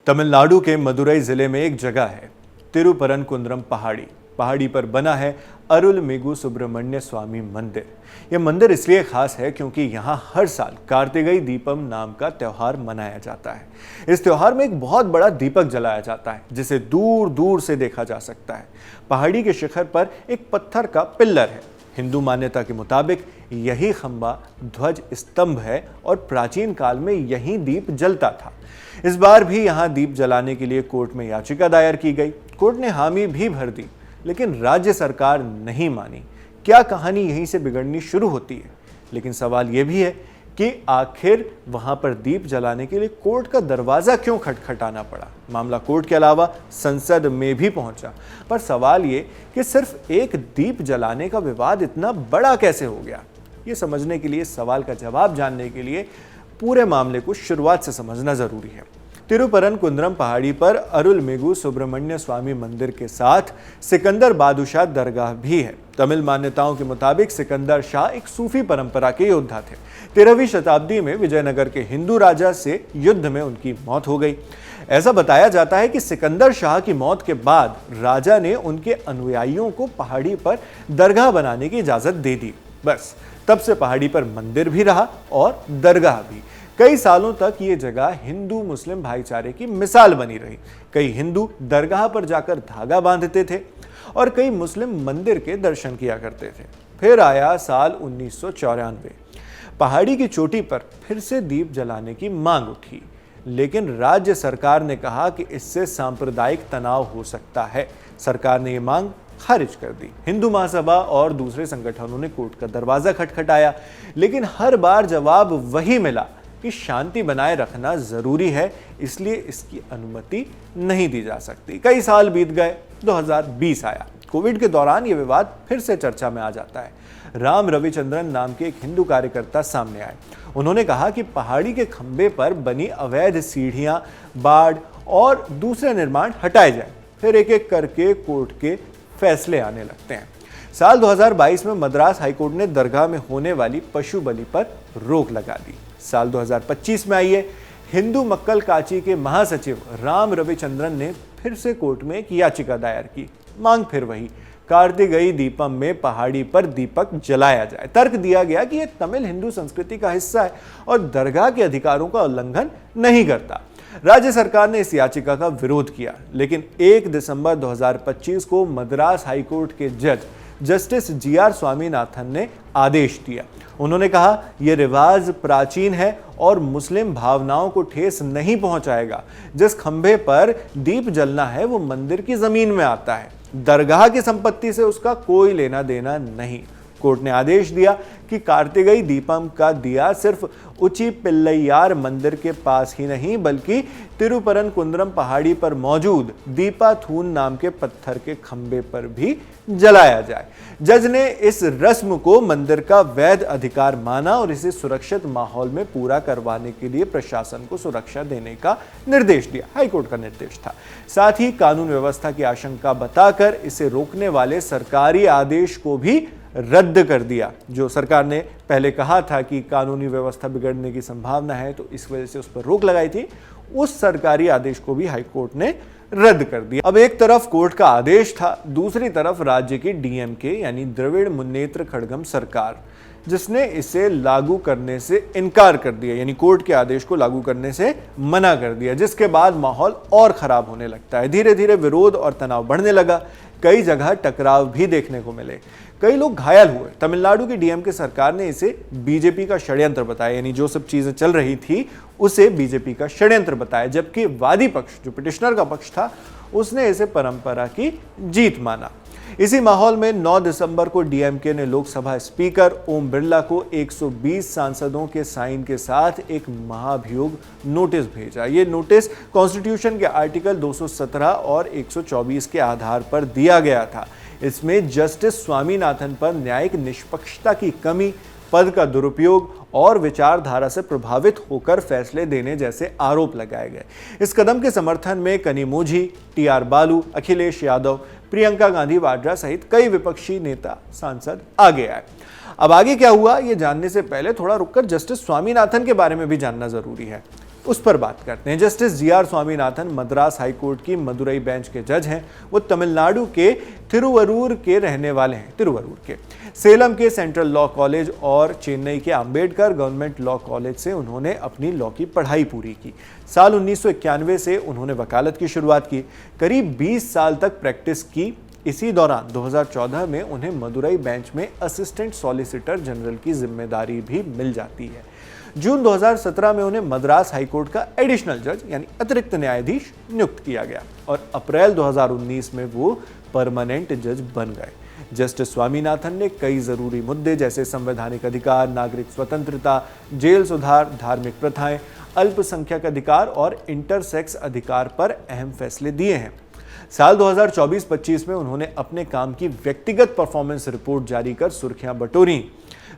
तमिलनाडु के मदुरई जिले में एक जगह है तिरुपरनकुंद्रम पहाड़ी पर बना है अरुलमिगु सुब्रमण्य स्वामी मंदिर। यह मंदिर इसलिए खास है क्योंकि यहाँ हर साल कार्तिकेय दीपम नाम का त्योहार मनाया जाता है। इस त्योहार में एक बहुत बड़ा दीपक जलाया जाता है जिसे दूर दूर से देखा जा सकता है। पहाड़ी के शिखर पर एक पत्थर का पिल्लर है। हिंदू मान्यता के मुताबिक यही खंबा ध्वज स्तंभ है और प्राचीन काल में यही दीप जलता था। इस बार भी यहाँ दीप जलाने के लिए कोर्ट में याचिका दायर की गई। कोर्ट ने हामी भी भर दी, लेकिन राज्य सरकार नहीं मानी। क्या कहानी यहीं से बिगड़नी शुरू होती है? लेकिन सवाल यह भी है कि आखिर वहां पर दीप जलाने के लिए कोर्ट का दरवाजा क्यों खटखटाना पड़ा? मामला कोर्ट के अलावा संसद में भी पहुंचा, पर सवाल ये कि सिर्फ एक दीप जलाने का विवाद इतना बड़ा कैसे हो गया? ये समझने के लिए, सवाल का जवाब जानने के लिए पूरे मामले को शुरुआत से समझना जरूरी है। तिरुपरनकुंद्रम पहाड़ी पर अरुलमिगु सुब्रमण्य स्वामी मंदिर के साथ सिकंदर बादशाह दरगाह भी है। तमिल मान्यताओं के मुताबिक सिकंदर शाह एक सूफी परंपरा के योद्धा थे। 13वीं शताब्दी में विजयनगर के हिंदू राजा से युद्ध में उनकी मौत हो गई। ऐसा बताया जाता है कि सिकंदर शाह की मौत के बाद राजा ने उनके अनुयायियों को पहाड़ी पर दरगाह बनाने की इजाजत दे दी। बस तब से पहाड़ी पर मंदिर भी रहा और दरगाह भी। कई सालों तक ये जगह हिंदू मुस्लिम भाईचारे की मिसाल बनी रही। कई हिंदू दरगाह पर जाकर धागा बांधते थे और कई मुस्लिम मंदिर के दर्शन किया करते थे। फिर आया साल 1994। पहाड़ी की चोटी पर फिर से दीप जलाने की मांग उठी, लेकिन राज्य सरकार ने कहा कि इससे सांप्रदायिक तनाव हो सकता है। सरकार ने ये मांग खारिज कर दी। हिंदू महासभा और दूसरे संगठनों ने कोर्ट का दरवाजा खटखटाया, लेकिन हर बार जवाब वही मिला कि शांति बनाए रखना जरूरी है, इसलिए इसकी अनुमति नहीं दी जा सकती। कई साल बीत गए, 2020 आया। कोविड के दौरान यह विवाद फिर से चर्चा में आ जाता है। राम रविचंद्रन नाम के एक हिंदू कार्यकर्ता सामने आए। उन्होंने कहा कि पहाड़ी के खंबे पर बनी अवैध सीढ़ियां, बाड़ और दूसरे निर्माण हटाए जाए। फिर एक एक करके कोर्ट के फैसले आने लगते हैं। साल 2022 में मद्रास हाईकोर्ट ने दरगाह में होने वाली पशु बलि पर रोक लगा दी। साल 2025 में आइए, हिंदू मक्कल काची के महासचिव राम रविचंद्रन ने फिर से कोर्ट में एक याचिका दायर की। मांग फिर वही, कार्तिकेय दीपम में पहाड़ी पर दीपक जलाया जाए। तर्क दिया गया कि यह तमिल हिंदू संस्कृति का हिस्सा है और दरगाह के अधिकारों का उल्लंघन नहीं करता। राज्य सरकार ने इस याचिका का विरोध किया, लेकिन 1 दिसंबर 2025 को मद्रास हाईकोर्ट के जज जस्टिस GR स्वामीनाथन ने आदेश दिया। उन्होंने कहा, यह रिवाज प्राचीन है और मुस्लिम भावनाओं को ठेस नहीं पहुंचाएगा। जिस खंभे पर दीप जलना है वो मंदिर की जमीन में आता है, दरगाह की संपत्ति से उसका कोई लेना देना नहीं। कोर्ट ने आदेश दिया कि कार्तिकेय दीपम का दिया सिर्फ उची पिल्लैयार मंदिर के पास ही नहीं, बल्कि तिरुपरनकुंद्रम पहाड़ी पर मौजूद दीपाथून नाम के पत्थर के खंबे पर भी जलाया जाए। जज ने इस रस्म को मंदिर का वैध अधिकार माना और इसे सुरक्षित माहौल में पूरा करवाने के लिए प्रशासन को सुरक्षा देने का निर्देश दिया। हाईकोर्ट का निर्देश था। साथ ही कानून व्यवस्था की आशंका बताकर इसे रोकने वाले सरकारी आदेश को भी रद्द कर दिया। जो सरकार ने पहले कहा था कि कानूनी व्यवस्था बिगड़ने की संभावना है, तो इस वजह से उस पर रोक लगाई थी, उस सरकारी आदेश को भी हाईकोर्ट ने रद्द कर दिया। अब एक तरफ कोर्ट का आदेश था, दूसरी तरफ राज्य की DMK यानी द्रविड़ मुन्नेत्र कड़गम सरकार, जिसने इसे लागू करने से इनकार कर दिया, यानी कोर्ट के आदेश को लागू करने से मना कर दिया, जिसके बाद माहौल और खराब होने लगता है। धीरे धीरे विरोध और तनाव बढ़ने लगा। कई जगह टकराव भी देखने को मिले, कई लोग घायल हुए। तमिलनाडु की DMK सरकार ने इसे बीजेपी का षड्यंत्र बताया, यानी जो सब चीजें चल रही थी उसे बीजेपी का षड्यंत्र बताया, जबकि वादी पक्ष, जो पिटिशनर का पक्ष था, उसने इसे परंपरा की जीत माना। इसी माहौल में 9 दिसंबर को DMK ने लोकसभा स्पीकर ओम बिरला को 120 सांसदों के साइन के साथ एक महाभियोग नोटिस भेजा। ये नोटिस कॉन्स्टिट्यूशन के आर्टिकल 217 और 124 के आधार पर दिया गया था। इसमें जस्टिस स्वामीनाथन पर न्यायिक निष्पक्षता की कमी, पद का दुरुपयोग और विचारधारा से प्रभावित होकर फैसले देने जैसे आरोप लगाए गए। इस कदम के समर्थन में कनिमोझी, TR बालू, अखिलेश यादव, प्रियंका गांधी वाड्रा सहित कई विपक्षी नेता, सांसद आगे आए। अब आगे क्या हुआ ये जानने से पहले थोड़ा रुककर जस्टिस स्वामीनाथन के बारे में भी जानना जरूरी है। उस पर बात करते हैं। Justice G.R.. Swaminathan Madras high court की मदुरई बेंच के जज हैं। वो तमिलनाडु के तिरुवरूर के रहने वाले हैं। तिरुवरूर के सेलम के सेंट्रल लॉ कॉलेज और चेन्नई के अंबेडकर गवर्नमेंट लॉ कॉलेज से उन्होंने अपनी लॉ की पढ़ाई पूरी की। साल 1991 से उन्होंने वकालत की शुरुआत की। करीब 20 साल तक प्रैक्टिस की। इसी दौरान 2014 में उन्हें मदुरई बेंच में असिस्टेंट सॉलिसिटर जनरल की जिम्मेदारी भी मिल जाती है। जून 2017 में उन्हें मद्रास हाईकोर्ट का एडिशनल जज यानी अतिरिक्त न्यायाधीश नियुक्त किया गया और अप्रैल 2019 में वो परमानेंट जज बन गए। जस्टिस स्वामीनाथन ने कई जरूरी मुद्दे जैसे संवैधानिक अधिकार, नागरिक स्वतंत्रता, जेल सुधार, धार्मिक प्रथाएं, अल्पसंख्यक अधिकार और इंटरसेक्स अधिकार पर अहम फैसले दिए हैं। साल 2024-25 में उन्होंने अपने काम की व्यक्तिगत परफॉर्मेंस रिपोर्ट जारी कर सुर्खियां बटोरी।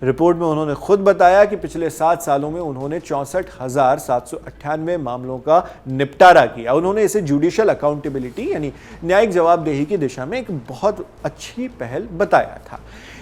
रिपोर्ट में उन्होंने खुद बताया कि पिछले 7 सालों में उन्होंने 64,798 मामलों का निपटारा किया। उन्होंने इसे जुडिशियल अकाउंटेबिलिटी यानी न्यायिक जवाबदेही की दिशा में एक बहुत अच्छी पहल बताया था।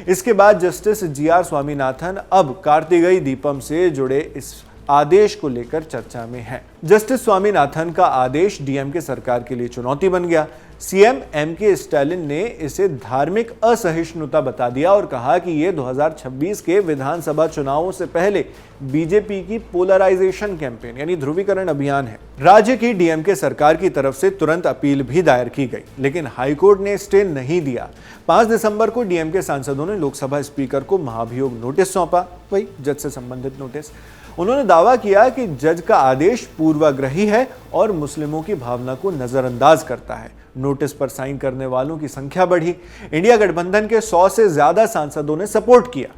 इसके बाद जस्टिस जी.आर. स्वामीनाथन अब कार्तिकेय दीपम से जुड़े इस आदेश को लेकर चर्चा में है। जस्टिस स्वामीनाथन का आदेश डीएमके सरकार के लिए चुनौती बन गया। सीएम एमके स्टालिन ने इसे धार्मिक असहिष्णुता बता दिया और कहा कि यह 2026 के विधानसभा चुनावों से पहले बीजेपी की पोलराइजेशन कैंपेन यानी ध्रुवीकरण अभियान है। राज्य की डीएमके सरकार की तरफ से तुरंत अपील भी दायर की गई, लेकिन हाईकोर्ट ने स्टे नहीं दिया। 5 दिसंबर को डीएमके सांसदों ने लोकसभा स्पीकर को महाभियोग नोटिस सौंपा, वही जज से संबंधित नोटिस। उन्होंने दावा किया कि जज का आदेश पूर्वाग्रही है और मुस्लिमों की भावना को नजरअंदाज करता है। नोटिस पर साइन करने वालों की संख्या बढ़ी। इंडिया गठबंधन के 100 से ज्यादा सांसदों ने सपोर्ट किया।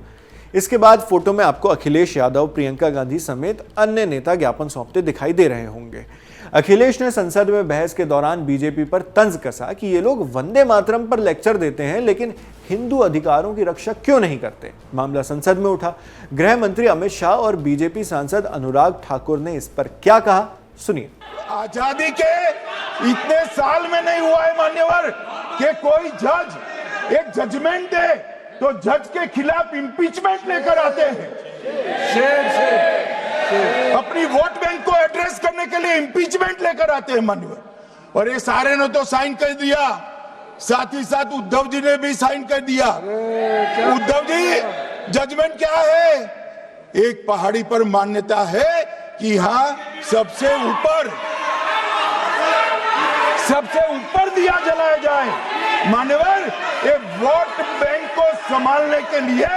इसके बाद फोटो में आपको अखिलेश यादव, प्रियंका गांधी समेत अन्य नेता ज्ञापन सौंपते दिखाई दे रहे होंगे। अखिलेश ने संसद में बहस के दौरान बीजेपी पर तंज कसा कि ये लोग वंदे मातरम पर लेक्चर देते हैं लेकिन हिंदू अधिकारों की रक्षा क्यों नहीं करते। मामला संसद में उठा। गृह मंत्री अमित शाह और बीजेपी सांसद अनुराग ठाकुर ने इस पर क्या कहा, सुनिए। आजादी के इतने साल में नहीं हुआ है मान्यवर कि कोई जज एक जजमेंट दे तो जज के खिलाफ इंपीचमेंट लेकर आते हैं। अपनी वोट बैंक को एड्रेस करने के लिए इंपीचमेंट लेकर आते हैं मान्यवर। और ये सारे ने तो साइन कर दिया, साथ ही साथ उद्धव जी ने भी साइन कर दिया। उद्धव जी, जजमेंट क्या है? एक पहाड़ी पर मान्यता है कि हाँ सबसे ऊपर दिया जलाया जाए। मान्यवर, ये वोट बैंक को संभालने के लिए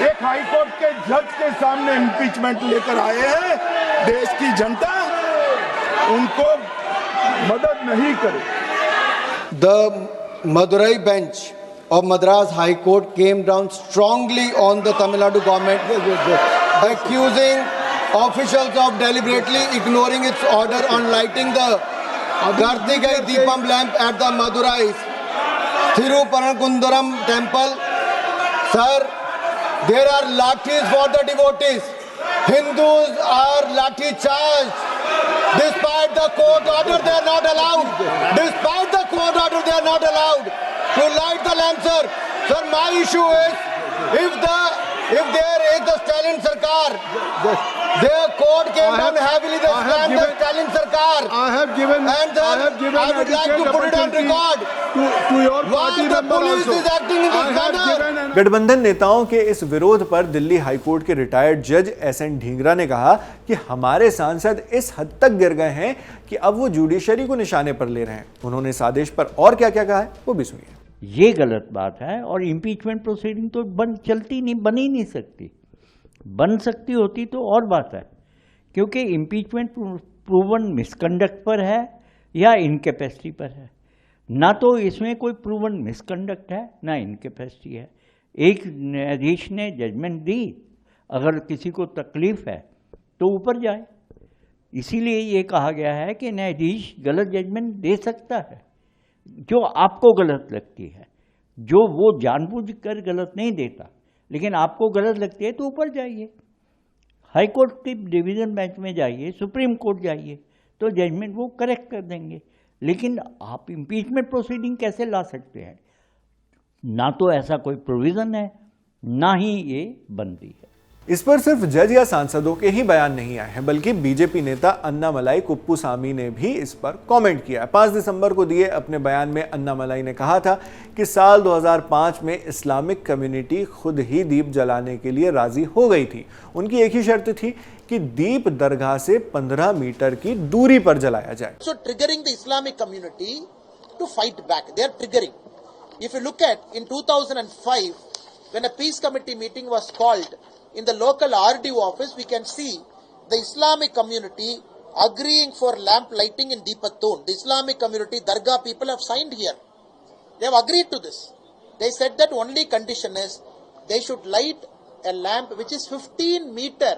एक हाईकोर्ट के जज के सामने इंपीचमेंट लेकर आए हैं। देश की जनता उनको मदद नहीं करे। The Madurai bench of Madras High Court came down strongly on the Tamil Nadu government, accusing officials of deliberately ignoring its order on lighting the Kartikeya Deepam lamp at the Madurai Thiruparankundaram temple. Sir, there are lathis for the devotees. Hindus are lathi charged. Despite the court order, they are not allowed. Despite the court order, they are not allowed to light the lamp, sir. Sir, my issue is if there is the Stalin Sarkar, their court came down heavily. They slammed the Stalin Sarkar. I have given. I would like to put it on record. To your party Why the member police also. is acting in this manner? गठबंधन नेताओं के इस विरोध पर Delhi high court के retired जज SN. Dhingra ने कहा कि हमारे सांसद इस हद तक गिर गए हैं कि अब वो जुडिशरी को निशाने पर ले रहे हैं। उन्होंने इस आदेश पर और क्या क्या कहा है वो भी सुनिए। ये गलत बात है और इम्पीचमेंट प्रोसीडिंग तो बन ही नहीं सकती। बन सकती होती तो और बात है, क्योंकि इम्पीचमेंट प्रूवन मिसकंडक्ट पर है या इनकैपेसिटी पर है। ना तो इसमें कोई प्रूवन मिसकंडक्ट है ना इनकैपेसिटी है। एक न्यायाधीश ने जजमेंट दी, अगर किसी को तकलीफ है तो ऊपर जाए। इसीलिए ये कहा गया है कि न्यायाधीश गलत जजमेंट दे सकता है जो आपको गलत लगती है, जो वो जानबूझकर गलत नहीं देता, लेकिन आपको गलत लगती है तो ऊपर जाइए, हाई कोर्ट की डिवीज़न बेंच में जाइए, सुप्रीम कोर्ट जाइए, तो जजमेंट वो करेक्ट कर देंगे। लेकिन आप इम्पीचमेंट प्रोसीडिंग कैसे ला सकते हैं? ना तो ऐसा कोई प्रोविज़न है, ना ही ये बनती है। इस पर सिर्फ जज या सांसदों के ही बयान नहीं आए हैं, बल्कि बीजेपी नेता अन्नामलाई कुप्पुसामी ने भी इस पर कमेंट किया है। 5 दिसंबर को दिए अपने बयान में अन्नामलाई ने कहा था कि साल 2005 में इस्लामिक कम्युनिटी खुद ही दीप जलाने के लिए राजी हो गई थी। उनकी एक ही शर्त थी कि दीप दरगाह से 15 मीटर की दूरी पर जलाया जाए। So triggering the Islamic community to fight back. They are triggering. If you look at in 2005, when a peace committee meeting was called in the local RDO office, we can see the Islamic community agreeing for lamp lighting in Deepatun. The Islamic community, Dargah people have signed here. They have agreed to this. They said that only condition is they should light a lamp which is 15 meter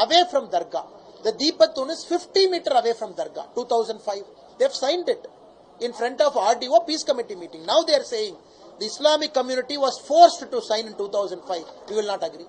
away from Dargah. The Deepatun is 50 meter away from Dargah. 2005. They have signed it in front of RDO peace committee meeting. Now they are saying the Islamic community was forced to sign in 2005. We will not agree.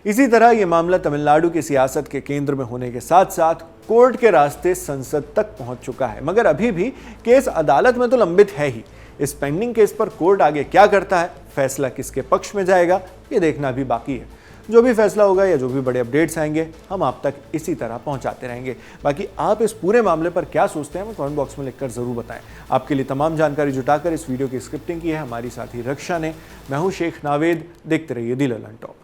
इसी तरह ये मामला तमिलनाडु की सियासत के केंद्र में होने के साथ साथ कोर्ट के रास्ते संसद तक पहुंच चुका है, मगर अभी भी केस अदालत में तो लंबित है ही। इस पेंडिंग केस पर कोर्ट आगे क्या करता है, फैसला किसके पक्ष में जाएगा, ये देखना भी बाकी है। जो भी फैसला होगा या जो भी बड़े अपडेट्स आएंगे हम आप तक इसी तरह पहुंचाते रहेंगे। बाकी आप इस पूरे मामले पर क्या सोचते हैं, हमें कमेंट बॉक्स में लिखकर जरूर बताएं। आपके लिए तमाम जानकारी जुटाकर इस वीडियो की स्क्रिप्टिंग की है हमारी साथी रक्षा ने। मैं हूं शेख नावेद, देखते रहिए दिल अलन टॉप।